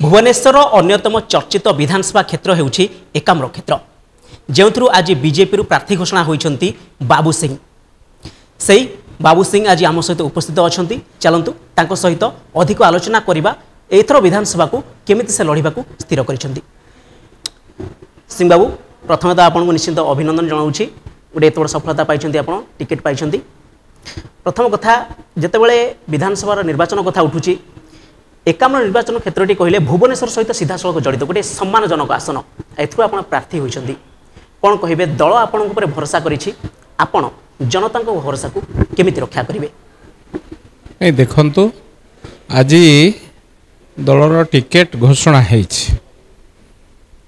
भुवनेश्वर अन्यतम चर्चित विधानसभा क्षेत्र होउछि एकाम्र क्षेत्र जो आज बीजेपी प्रार्थी घोषणा होइछंती बाबू सिंह। सही बाबू सिंह आज आम सहित उपस्थित अच्छा चलतु तांको सहित अधिक आलोचना करबा एथर विधानसभा को केमिति से लड़िबा को स्थिर करिसेंती। सिंह बाबू प्रथम तो आपको निश्चित अभिनंदन जनाऊँगी गोटे एत बड़ सफलता पाई आप टिकेट पाई। प्रथम कथा जितेबाला विधानसभा निर्वाचन कथा उठुची एकाम्र निर्वाचन क्षेत्रटी कहले भुवनेश्वर सहित सीधा सड़क जड़ित गोटे सम्मानजनक आसन एथुर आप प्रार्थी होइछंती कौन कहे दल आपण भरोसा करिछि आपण जनता भरोसा को केमिति रक्षा करेंगे। देखंतु आज दलर टिकेट घोषणा होइछि।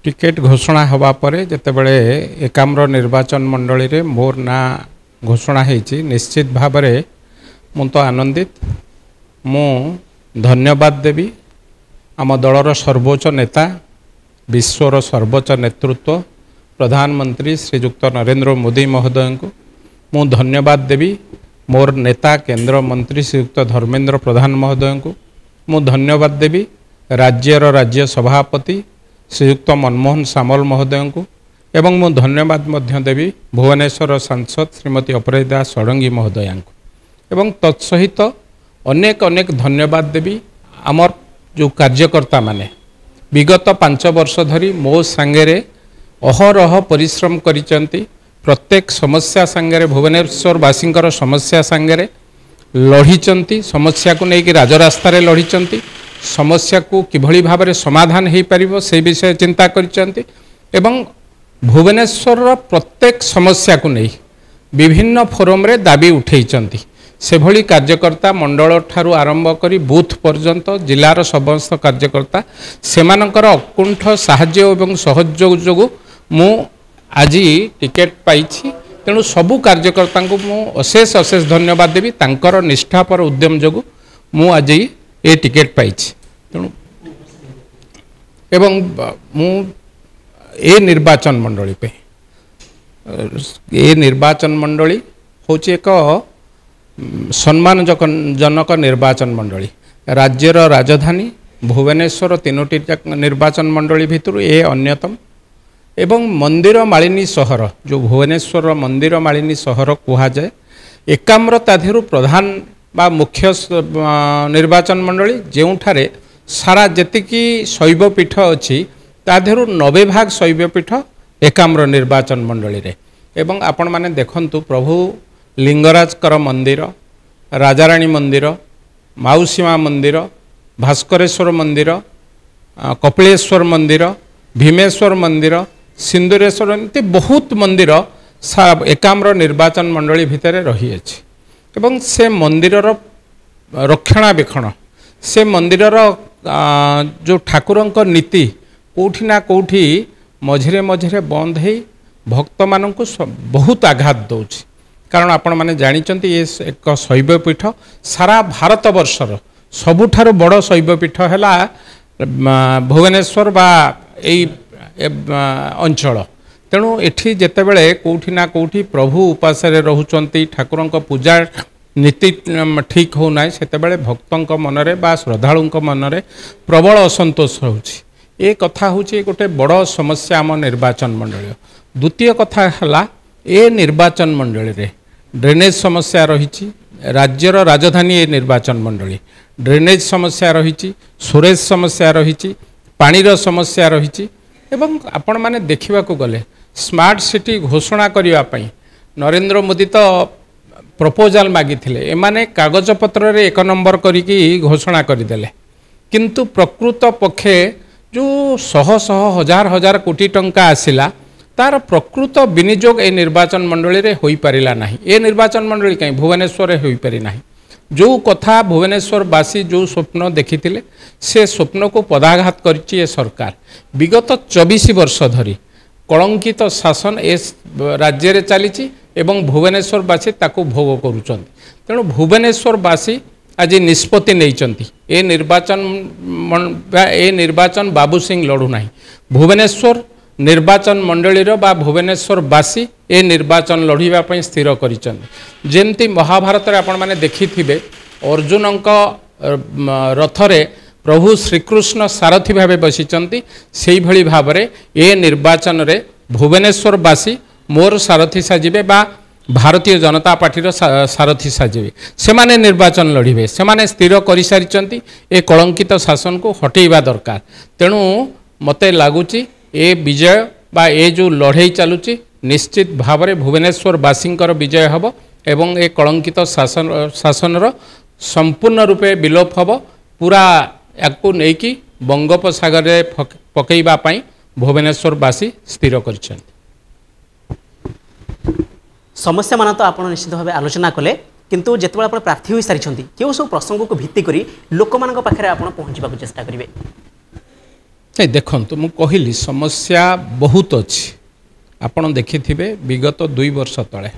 टिकेट घोषणा हवा परे जेतेबेले एकाम्र निर्वाचन मंडली रे मोर ना घोषणा होइछि निश्चित भाव में मु तो आनंदित मु धन्यवाद देवी आम दलर सर्वोच्च नेता विश्वर सर्वोच्च नेतृत्व प्रधानमंत्री श्रीयुक्त नरेंद्र मोदी महोदय को मु धन्यवाद देवी मोर नेता केंद्र मंत्री श्रीयुक्त धर्मेंद्र प्रधान महोदय को मु धन्यवाद देवी राज्यर राज्य सभापति श्रीयुक्त मनमोहन सामल महोदय को एवं मु धन्यवाद मध्य देवी भुवनेश्वर सांसद श्रीमती अपराजिता षडंगी महोदया को एवं तत्सहित अनेक अनेक धन्यवाद देवी आमर जो कार्यकर्ता माने विगत 5 वर्ष धरी मो सांगेरे अहरह परिश्रम करिसेंती। प्रत्येक समस्या सांगेरे भुवनेश्वरवासींकर समस्या सांगेरे लढ़ीचंती समस्या को लेकिन राजरास्ता लढ़ीचंती समस्या को किभली भाव में समाधान हो पारिबो से विषय चिंता करिसेंती एवं भुवनेश्वर प्रत्येक समस्या को नहीं विभिन्न फोरम रे दाबी उठेइचंती से भली कार्यकर्ता मंडल ठारू आरंभ करी बूथ पर्यंत जिलार समस्त कार्यकर्ता सेमानंकर अकुंठ साहाय्य एवं सहयोग जोगु मु आज टिकेट पाई। तेणु सबू कार्यकर्ता को मु अशेष अशेष धन्यवाद देवी तांकर निष्ठापर उद्यम जोगु मु आज ये टिकेट पाई। तेणु एवं मु ए निर्वाचन मंडली पे ए निर्वाचन मंडली होची एक सम्मानजनक निर्वाचन मंडली राज्यर राजधानी भुवनेश्वर 3टी निर्वाचन मंडली भितर ए अन्यतम एवं मंदिर मालिनी सहर जो भुवनेश्वर मंदिर मालिनी सहर कहा जाए एकाम्र ताधेरु प्रधान बा मुख्य निर्वाचन मंडली जोठारे सारा जेतिकी शैवपीठ अच्छी ताधेरु 90 भाग शैवपीठ एकाम्र निर्वाचन मंडली रे एवं आपण माने देखंतु प्रभु लिंगराजकर मंदिर राजाराणी मंदिर माउसीमा मंदिर भास्करेश्वर मंदिर कपिलेश्वर मंदिर भीमेश्वर मंदिर सिंदूरेश्वर एमती बहुत मंदिर एकाम्र निर्वाचन मंडली भितर रही अछि एवं से मंदिर रक्षणाबेक्षण से मंदिर जो ठाकुरंक नीति कोठी ना कोठी मझिरे मझिरे बंद है भक्त मानक बहुत आघात दौछि। कारण आपण माने जानिचंती ये एक शैवपीठ सारा भारत वर्षर सबुठार बड़ शैवपीठ है भुवनेश्वर बा अंचल। तेणु एठी जेतेबेले कोठी ना कोठी प्रभु उपासरे रहउचंती ठाकुरंक पूजा नीति ठीक हो ना सेतेबेले भक्तंक मनरे बा श्रद्धालुंक मनरे प्रबल असंतोष होउछि। ए कथा होउछि गोटे बड़ समस्या आम निर्वाचन मंडली। द्वितीय कथा हला ए निर्वाचन मंडली रे ड्रेनेज समस्या रही राज्यर राजधानी ए निर्वाचन मंडली ड्रेनेज समस्या रही सुरेज समस्या रही पानीर समस्या रही एवं आपण माने देखिबा को गले स्मार्ट सिटी घोषणा करने नरेंद्र मोदी तो प्रपोजाल मागिथिले एमाने कागज पत्र रे 1 नंबर करिकी घोषणा करदेले किंतु प्रकृत पक्षे जो शह शह हजार हजार कोटी टंका आसिला तार प्रकृत विनियोग ए निर्वाचन मंडली रे होई परिला नाही। ए निर्वाचन मंडली कहीं भुवनेश्वर रे होई परि नाही। जो कथा भुवनेश्वरवासी जो स्वप्न देखिथिले से स्वप्न को पदाघात करछि ए सरकार। विगत 24 वर्ष धरी कलंकित शासन ए राज्य रे चलीछि एवं भुवनेश्वरवासी ताको भोग करूछन्ति। तेणु भुवनेश्वरवासी आज निष्पत्ति नैचन्ति ए निर्वाचन बाबू सिंह लड़ू नाही। भुवनेश्वर निर्वाचन मंडली बा भुवनेश्वरवासी ए निर्वाचन लड़ाई स्थिर करिसेंति। जेमती महाभारत रे आपण माने देखिथिबे अर्जुनंक रथरे प्रभु श्रीकृष्ण सारथी भाव बसिचंती सेही भली भाबरे ए निर्वाचन रे भुवनेश्वरवासी मोर सारथी साजिबे बा भारतीय जनता पार्टीर सारथी साजिबे सेमाने निर्वाचन लड़िबे सेमाने स्थिर करि सारिचंती ए कलंकित शासन को हटेइबा दरकार तेणु मते लागुची ए विजय बा ए जो लड़ाई चलुची निश्चित भावरे भुवनेश्वरवासींकर विजय हब एवं ए कलंकित शासनर संपूर्ण रूपे विलोप हब पूरा याकू नेकी बंगोपसागर रे पकईबा पई भुवनेश्वरवासी स्थिर करिसेंती। समस्या मान तो आपण निश्चित भाव आलोचना कले किंतु जेतेबेला आपण प्रार्थी होई सारिछंती केउ सब प्रसंग को भित्ति करी लोक मानक पाखरे आपण पहुंचबा को चेष्टा करिवे। नहीं देखंतु मु कहिली समस्या बहुत अछि आपण देखिथिबे विगत 2 वर्ष तळे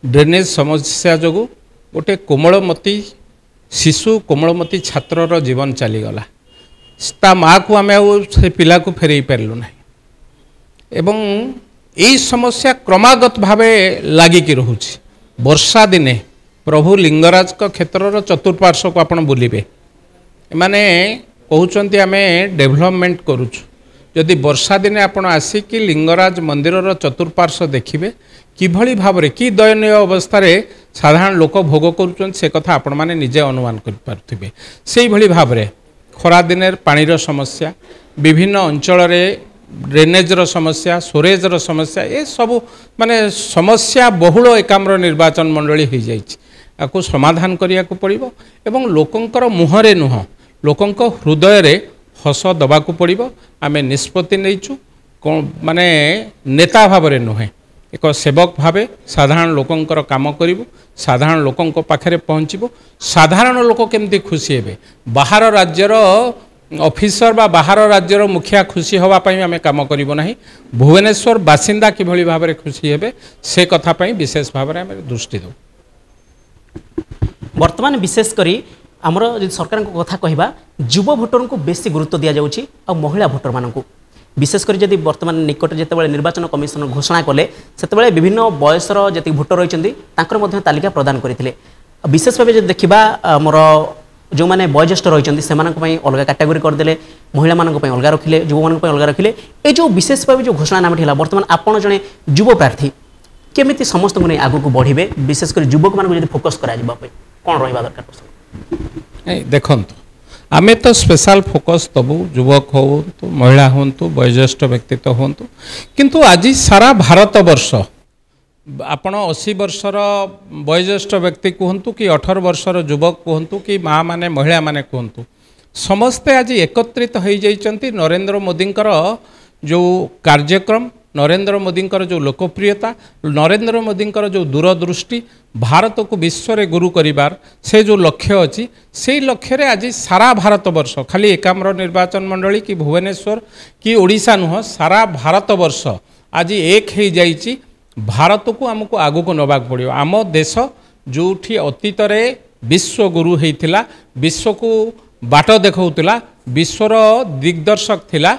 ड्रेनेज समस्या जोगु गोटे कोमलमती शिशु कोमलमती छात्रर जीवन चलीगला ता माँ को आम से पिला को फेरई पार्लु ना एवं यही समस्या क्रमागत भाव लगिकी रोचे वर्षा दिने प्रभु लिंगराज क्षेत्र चतुर्पार्श्व को आपण बुलिबे माने कहते आम डेभलपमेंट करुचु जदि वर्षा दिने आपण आसिकी लिंगराज मंदिर चतुर्पार्श्व देखिबे किभली भाव कि दयनीय अवस्था साधारण लोक भोग करुचन से कथा आपण माने निजे अनुमान कर पारुथिबे सेही भली भाव खरा दिन पानीर समस्या विभिन्न अंचल ड्रेनेजर समस्या सोरेजर समस्या ये सब माने समस्या बहुल एकाम्र निर्वाचन मंडली हो जाइए समाधान करिया को पड़िबो एवं लोकंकर मुहरे नुह लोकंक हृदय रे हस दबाकू पड़िबो आमे निष्पत्ति नैचु माने नेता भावरे नुहे एक सेवक भावे साधारण लोकंकर काम करिबो साधारण लोकंक पाखरे पहुँचबो साधारण लोक केमती खुशी हेबे बाहर राज्यर ऑफिसर बा बाहर राज्यर मुखिया खुशी हवा पई आमे काम करिबो नाही भुवनेश्वर बासिंदा किभली भाबरे खुशी हेबे से कथा पई विशेष भाबरे आमे दृष्टि दो। वर्तमान विशेष करी आमर सरकार को कथा कहबा युव भोटर को बेसी गुरुत्व दिया जाउची आ महिला भोटर मानकू विशेषकर जदि वर्तमान निकट जिते निर्वाचन कमिशन घोषणा कले से विभिन्न बयसर जी भोटर रही तालिका प्रदान करते विशेष भाव जो देखा मोर जो मैंने वयोज्येष्ठ रही से अलग कैटेगोरी करदे महिला अलग रखिले युव मान अलग रखिले ये जो विशेष भाव जो घोषणा नाम है बर्तमान आपड़ जड़े युव प्रार्थी केमी समस्त को नहीं आगू बढ़े विशेषकर युवक मान फोकस करा कौन रहा दरकार देखु आमे तो स्पेशल फोकस दबु युवक हो तो महिला हूँ वयोज्येष्ठ व्यक्तित्व हूँ किंतु आज सारा भारत वर्ष आपण 80 वर्षर वयोज्येष्ठ व्यक्ति कहतु कि 18 वर्षर युवक कहतु कि माँ माने महिला माने कहतु समस्ते आज एकत्रित हो जाइछन्ति नरेंद्र मोदींकर जो कार्यक्रम नरेंद्र मोदींकर जो लोकप्रियता नरेंद्र मोदींकर जो दूरदृष्टि भारत को विश्व रे गुरु करिबार से जो लक्ष्य अच्छी से लक्ष्य रे आज सारा भारत वर्ष खाली एकाम्र निर्वाचन मंडली कि भुवनेश्वर कि ओडिशा नुह सारा भारत वर्ष आज एक हो जाइए भारत को आमको आगु को नबाक पड़ो आम देश जोठी अतीत रे विश्व गुरु होइथिला विश्व को बाट देखौतिला विश्वर दिग्दर्शक थिला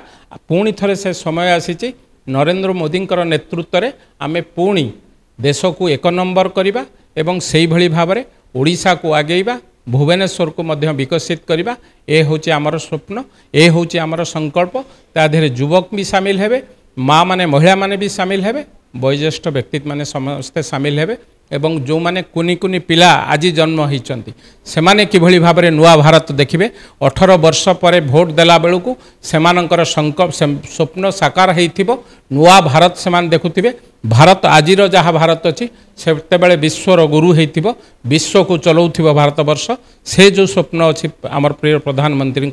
पुणी थरे से समय आसीची नरेंद्र मोदींकर नेतृत्व रे आमे पुणी देश को एक नंबर करिबा एवं सेही भली भाबरे ओडिशा को आगेइबा भुवनेश्वर को मध्य विकसित करिबा ए होची आमर स्वप्न ए होची आमर संकल्प ता धेरे युवक भी शामिल हेबे माँ माने महिला माने भी शामिल हेबे वयोज्येष्ठ व्यक्ति माने समस्ते शामिल हेबे एवं जो माने कुनी कुनी पिला आज जन्म होइचंती सेमाने किभली भाबरे नुआ भारत देखिबे 18 वर्ष पर भोट देला बेलू सेमानंकर संकल्प स्वप्न साकार होइथिबो नुआ भारत सेमान देखुथिबे भारत आजिर जहाँ भारत अच्छी से विश्वर गुरु होइथिबो विश्व को चलाउथिबो भारत वर्ष से जो स्वप्न अच्छी आमर प्रिय प्रधानमंत्री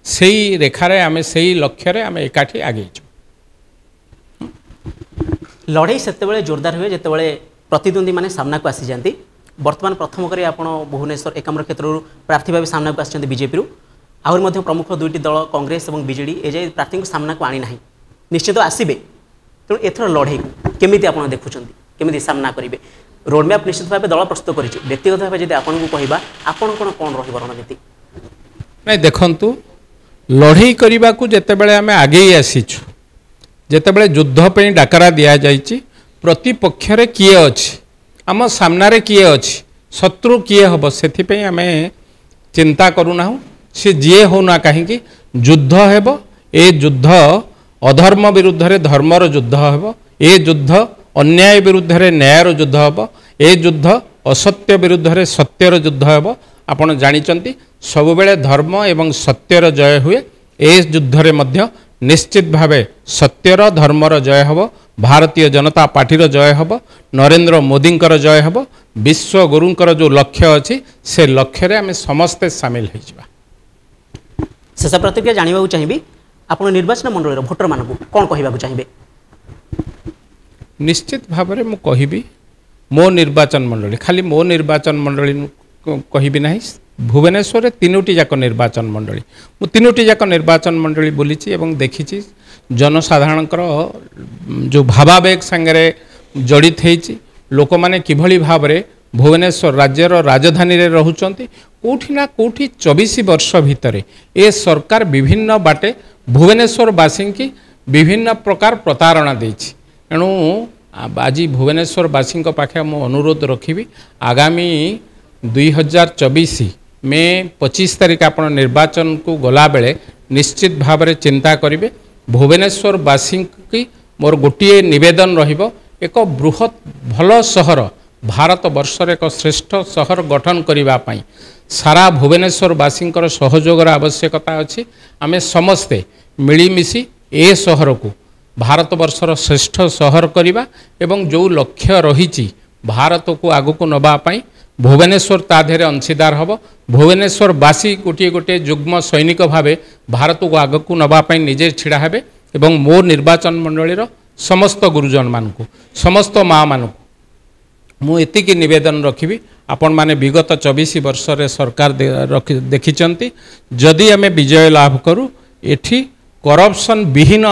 से रेखारे आमे से लक्ष्य आमे एकाठी आगे लड़ाई से जोरदार हुए जितेबाला प्रतिद्वंदी माने सामना को आसी जाती वर्तमान प्रथम करी आपण भुवनेश्वर एकाम्र क्षेत्र प्रार्थी भाव सामना को आसी बीजेपी आहुरी प्रमुख दुईटी दल कांग्रेस और बीजेडी एजाए प्रार्थी को सामना को आनी ना निश्चित आसबे तेणु एथर लड़ाई को केमी आप देखुं केमी सामना करेंगे रोडमैप निश्चित भाव दल प्रस्तुत कर व्यक्तिगत भाव जब आपको कहवा आपण कौन रणनीति नहीं देखु लड़ाई करने को जितेबाला आम आगे आसीचु जितेबाला युद्ध पे डाकरा दि जाइए प्रतिपक्ष किए अच्छी आम सामने किए अच्छी शत्रु किए हम से आम चिंता करूना सी जीए होना कहीं युद्ध हेब ए युद्ध अधर्म विरुद्ध रे धर्मर युद्ध हेब ए युद्ध अन्याय विरुद्ध रे न्यायर युद्ध हेब ए युद्ध असत्य विरुद्ध रे सत्यर युद्ध हेब आपण जानिचंती सब बेले धर्म एवं सत्यर जय हुए ए युद्ध रे मध्य निश्चित भावे सत्यर धर्मर जय हब भारतीय जनता पार्टीर जय हब नरेंद्र मोदींकर जय हब विश्व गुरुंकर जो लक्ष्य अच्छी से लक्ष्य रे आमे समस्ते सामिल होइछबा। शेष प्रतिक्रिया जानवा चाहिए आपण निर्वाचन मंडल भोटर मानक कौन कहवाक चाहिए? निश्चित भाव में मु कहिबी मो निर्वाचन मंडली खाली मो निर्वाचन मंडली कहबी ना भुवनेश्वर रे तीनोटी जाक निर्वाचन मंडली मु तीनोटी जाक निर्वाचन मंडली बुलीची एवं देखिची जनसाधारणकर जो भावावेग संगे जड़ित होइची लोक माने किभली भाव रे भुवनेश्वर राज्यर राजधानी रे रहुचंती कोठी ना कोठी 24 वर्ष भितरे ए सरकार विभिन्न बाटे भुवनेश्वर वासी की विभिन्न प्रकार प्रतारणा देछि। एणु आज भुवनेश्वर वासी पाखे मु अनुरोध रखिबी आगामी 2024 मे 25 तारिख आप निर्वाचन को गला बेले निश्चित भाव में चिंता करेंगे। भुवनेश्वर वासी की मोर गोटे निवेदन रहिबो एक बृहत भल सहर भारत वर्षर एक श्रेष्ठ सहर गठन करिबा पई सारा भुवनेश्वर वासींकर सहयोगर आवश्यकता अछि। आमे समस्ते मिलीमिशी ए सहर को भारत वर्षर श्रेष्ठ सहर करिबा एवं जो लक्ष्य रहिछि भारत को आगको नबा पई भुवनेश्वर ता धेरे अंशीदार हब। भुवनेश्वर वासी गोटे गोटे युग्म सैनिक भावे भारत को आगको नबा पई निजे छिड़ा हेबे एवं मो निर्वाचन मंडलीर समस्त गुरुजन मानकु समस्त माँ मानकु मु एतिकी निवेदन रखिबी आपण माने विगत 24 वर्ष रे सरकार देखिचंती जदि आमे विजय लाभ करू एठी करप्शन विहीन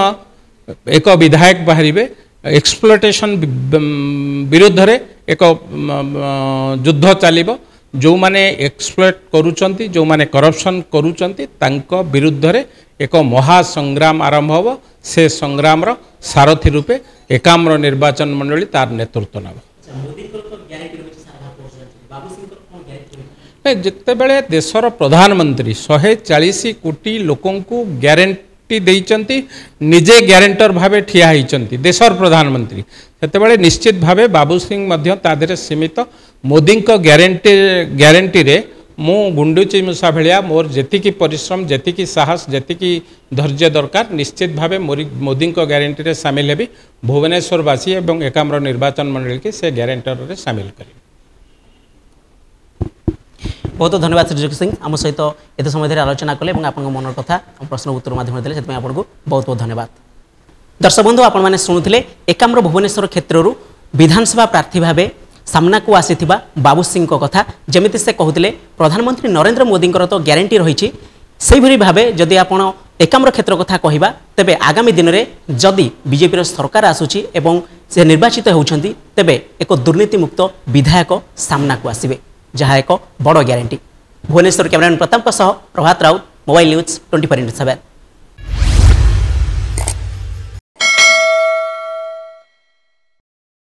एक विधायक बाहरिबे एक्सप्लोटेशन विरुद्ध रे एक युद्ध चलिबो जो माने एक्सप्लोट करूचंती जो माने करप्शन करूचंती तांको विरुद्ध रे एक महासंग्राम आरंभ होबो। से संग्राम रो सारथी रूपे एकाम्र निर्वाचन मंडली तार नेतृत्व नब। जिते बेले देशर प्रधानमंत्री 140 कोटी लोकं को ग्यारंटी देइचंती निजे ग्यारंटर भावे ठिया होइचंती देशर प्रधानमंत्री सेतेबेले निश्चित भावे बाबू सिंह मध्य तादेरे सीमित मोदी को ग्यारंटी रे मु गुंडुची मूषा भलिया मोर जेतिकी परिश्रम जेतिकी साहस जेतिकी धैर्य दरकार निश्चित भावे मोदी को ग्यारंटी रे शामिल हेबी। भुवनेश्वरवासी एवं एकाम्र निर्वाचन मंडली के से ग्यारंटर रे शामिल करी। बहुत बहुत धन्यवाद श्रीजुक्ति सिंह आम सहित एत समय धरी आलोचना कले और आपन मन कथा प्रश्न उत्तर माध्यम देले सेतमै आपको बहुत बहुत धन्यवाद। दर्शक बंधु आपण माने सुनुथिले एकाम्र भुवनेश्वर क्षेत्रରୁ विधानसभा प्रार्थी भावे सामना को आसीथिबा बाबू सिंह को कथा जमिति से कहूतिले प्रधानमंत्री नरेंद्र मोदी तो ग्यारंटी रही से भरी भावे जदि आपण एकाम्र क्षेत्र कथा कहवा तेबे आगामी दिन में जदि बीजेपी सरकार आसुची एवं से निर्वाचित होउछंती तेबे एक दुर्नीति मुक्त विधायक सामना को आसीबे जहाँ एक बड़ ग्यारंटी। भुवनेश्वर कैमरामैन प्रताप प्रभात राउत मोबाइल न्यूज 24/7।